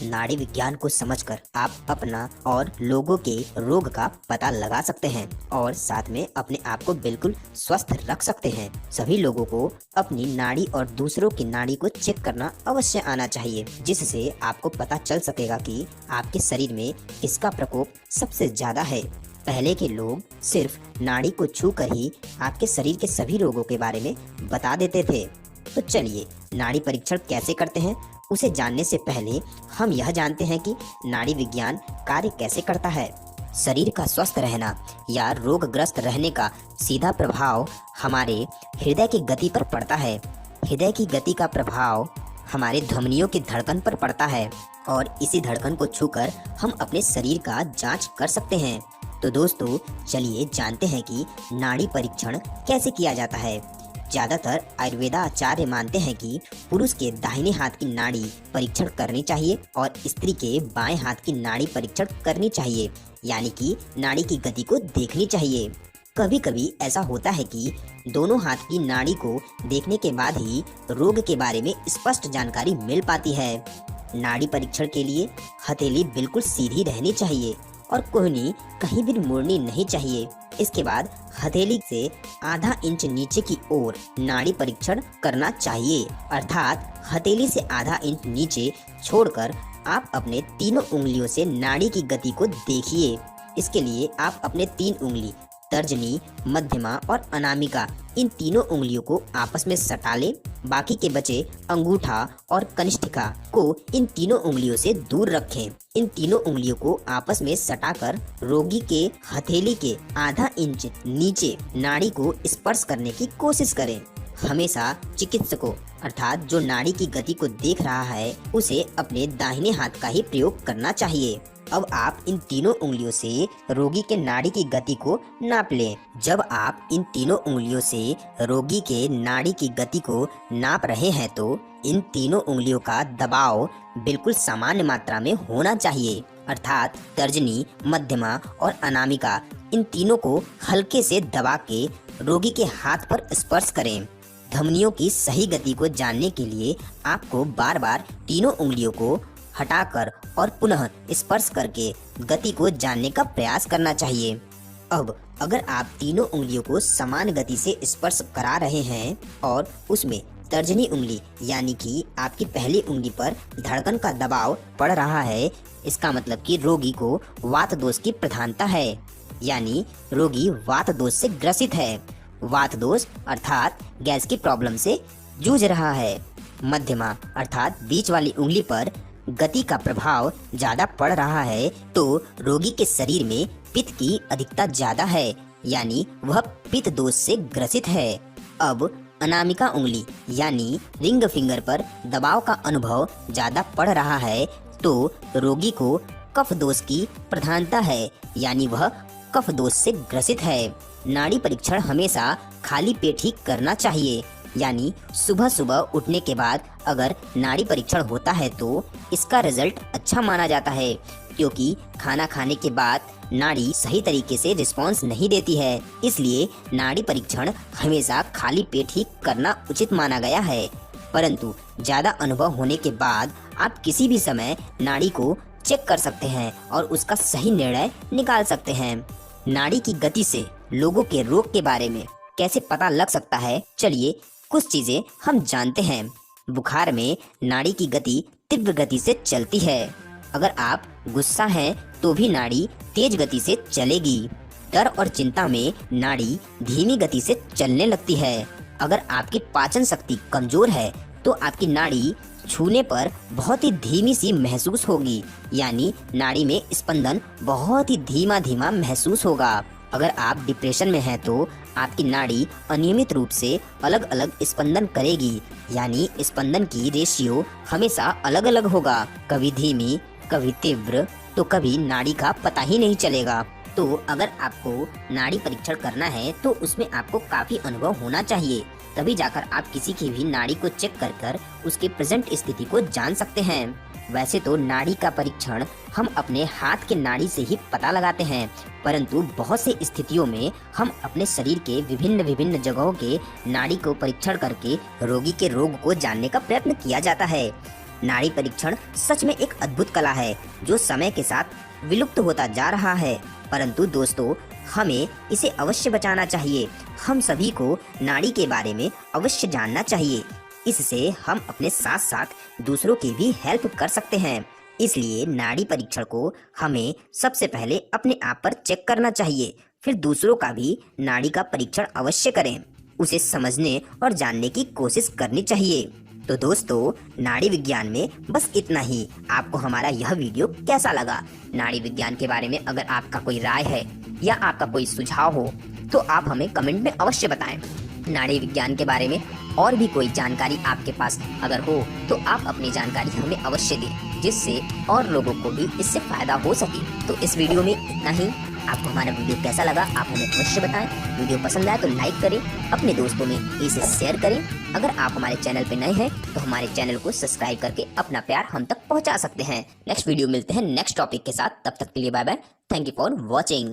नाड़ी विज्ञान को समझकर आप अपना और लोगों के रोग का पता लगा सकते हैं और साथ में अपने आप को बिल्कुल स्वस्थ रख सकते हैं। सभी लोगों को अपनी नाड़ी और दूसरों की नाड़ी को चेक करना अवश्य आना चाहिए, जिससे आपको पता चल सकेगा कि आपके शरीर में किसका प्रकोप सबसे ज्यादा है। पहले के लोग सिर्फ नाड़ी को छूकर ही आपके शरीर के सभी रोगों के बारे में बता देते थे। तो चलिए नाड़ी परीक्षण कैसे करते हैं उसे जानने से पहले हम यह जानते हैं कि नाड़ी विज्ञान कार्य कैसे करता है। शरीर का स्वस्थ रहना या रोगग्रस्त रहने का सीधा प्रभाव हमारे हृदय की गति पर पड़ता है। हृदय की गति का प्रभाव हमारे धमनियों की धड़कन पर पड़ता है और इसी धड़कन को छूकर हम अपने शरीर का जांच कर सकते हैं। तो दोस्तों चलिए जानते हैं कि नाड़ी परीक्षण कैसे किया जाता है। ज्यादातर आयुर्वेदाचार्य मानते हैं कि पुरुष के दाहिने हाथ की नाड़ी परीक्षण करनी चाहिए और स्त्री के बाएं हाथ की नाड़ी परीक्षण करनी चाहिए, यानी कि नाड़ी की गति को देखनी चाहिए। कभी कभी ऐसा होता है कि दोनों हाथ की नाड़ी को देखने के बाद ही रोग के बारे में स्पष्ट जानकारी मिल पाती है। नाड़ी परीक्षण के लिए हथेली बिल्कुल सीधी रहनी चाहिए और कोहनी कहीं भी मुड़नी नहीं चाहिए। इसके बाद हथेली से आधा इंच नीचे की ओर नाड़ी परीक्षण करना चाहिए, अर्थात हथेली से आधा इंच नीचे छोड़कर आप अपने तीनों उंगलियों से नाड़ी की गति को देखिए। इसके लिए आप अपने 3 उंगली तर्जनी, मध्यमा और अनामिका इन तीनों उंगलियों को आपस में सटा लें। बाकी के बचे अंगूठा और कनिष्ठिका को इन तीनों उंगलियों से दूर रखें। इन तीनों उंगलियों को आपस में सटाकर रोगी के हथेली के आधा इंच नीचे नाड़ी को स्पर्श करने की कोशिश करें। हमेशा चिकित्सकों अर्थात जो नाड़ी की गति को देख रहा है उसे अपने दाहिने हाथ का ही प्रयोग करना चाहिए। अब आप इन तीनों उंगलियों से रोगी के नाड़ी की गति को नाप लें। जब आप इन तीनों उंगलियों से रोगी के नाड़ी की गति को नाप रहे हैं तो इन तीनों उंगलियों का दबाव बिल्कुल सामान्य मात्रा में होना चाहिए, अर्थात तर्जनी, मध्यमा और अनामिका इन तीनों को हल्के से दबा के रोगी के हाथ पर स्पर्श करें। धमनियों की सही गति को जानने के लिए आपको बार बार तीनों उंगलियों को हटाकर और पुनः स्पर्श करके गति को जानने का प्रयास करना चाहिए। अब अगर आप तीनों उंगलियों को समान गति से स्पर्श करा रहे हैं और उसमें तर्जनी उंगली यानी कि आपकी पहली उंगली पर धड़कन का दबाव पड़ रहा है, इसका मतलब कि रोगी को वात दोष की प्रधानता है, यानी रोगी वात दोष से ग्रसित है। वात दोष अर्थात गैस की प्रॉब्लम से जूझ रहा है। मध्यमा अर्थात बीच वाली उंगली पर गति का प्रभाव ज्यादा पड़ रहा है तो रोगी के शरीर में पित्त की अधिकता ज्यादा है, यानी वह पित्त दोष से ग्रसित है। अब अनामिका उंगली यानी रिंग फिंगर पर दबाव का अनुभव ज्यादा पड़ रहा है तो रोगी को कफ दोष की प्रधानता है, यानी वह कफ दोष से ग्रसित है। नाड़ी परीक्षण हमेशा खाली पेट ही करना चाहिए, यानी सुबह सुबह उठने के बाद अगर नाड़ी परीक्षण होता है तो इसका रिजल्ट अच्छा माना जाता है, क्योंकि खाना खाने के बाद नाड़ी सही तरीके से रिस्पॉन्स नहीं देती है। इसलिए नाड़ी परीक्षण हमेशा खाली पेट ही करना उचित माना गया है, परंतु ज्यादा अनुभव होने के बाद आप किसी भी समय नाड़ी को चेक कर सकते हैं और उसका सही निर्णय निकाल सकते हैं। नाड़ी की गति से लोगों के रोग के बारे में कैसे पता लग सकता है, चलिए कुछ चीजें हम जानते हैं। बुखार में नाड़ी की गति तीव्र गति से चलती है। अगर आप गुस्सा हैं तो भी नाड़ी तेज गति से चलेगी। डर और चिंता में नाड़ी धीमी गति से चलने लगती है। अगर आपकी पाचन शक्ति कमजोर है तो आपकी नाड़ी छूने पर बहुत ही धीमी सी महसूस होगी, यानी नाड़ी में स्पंदन बहुत ही धीमा धीमा महसूस होगा। अगर आप डिप्रेशन में हैं तो आपकी नाड़ी अनियमित रूप से अलग अलग स्पंदन करेगी, यानी स्पंदन की रेशियो हमेशा अलग अलग होगा, कभी धीमी कभी तीव्र, तो कभी नाड़ी का पता ही नहीं चलेगा। तो अगर आपको नाड़ी परीक्षण करना है तो उसमें आपको काफी अनुभव होना चाहिए, तभी जाकर आप किसी की भी नाड़ी को चेक कर उसके प्रेजेंट स्थिति को जान सकते हैं। वैसे तो नाड़ी का परीक्षण हम अपने हाथ के नाड़ी से ही पता लगाते हैं, परंतु बहुत सी स्थितियों में हम अपने शरीर के विभिन्न विभिन्न जगहों के नाड़ी को परीक्षण करके रोगी के रोग को जानने का प्रयत्न किया जाता है। नाड़ी परीक्षण सच में एक अद्भुत कला है जो समय के साथ विलुप्त होता जा रहा है, परंतु दोस्तों हमें इसे अवश्य बचाना चाहिए। हम सभी को नाड़ी के बारे में अवश्य जानना चाहिए। इससे हम अपने साथ साथ दूसरों की भी हेल्प कर सकते हैं। इसलिए नाड़ी परीक्षण को हमें सबसे पहले अपने आप पर चेक करना चाहिए, फिर दूसरों का भी नाड़ी का परीक्षण अवश्य करें। उसे समझने और जानने की कोशिश करनी चाहिए। तो दोस्तों नाड़ी विज्ञान में बस इतना ही। आपको हमारा यह वीडियो कैसा लगा? नाड़ी विज्ञान के बारे में अगर आपका कोई राय है या आपका कोई सुझाव हो तो आप हमें कमेंट में अवश्य बताएं। नाड़ी विज्ञान के बारे में और भी कोई जानकारी आपके पास अगर हो तो आप अपनी जानकारी हमें अवश्य दें, जिससे और लोगों को भी इससे फायदा हो सके। तो इस वीडियो में इतना ही। आपको हमारा वीडियो कैसा लगा आप हमें अवश्य बताएं। वीडियो पसंद आए तो लाइक करें, अपने दोस्तों में इसे शेयर करें। अगर आप हमारे चैनल पे नए हैं तो हमारे चैनल को सब्सक्राइब करके अपना प्यार हम तक पहुंचा सकते हैं। नेक्स्ट वीडियो मिलते हैं नेक्स्ट टॉपिक के साथ। तब तक के लिए bye bye. Thank you for watching.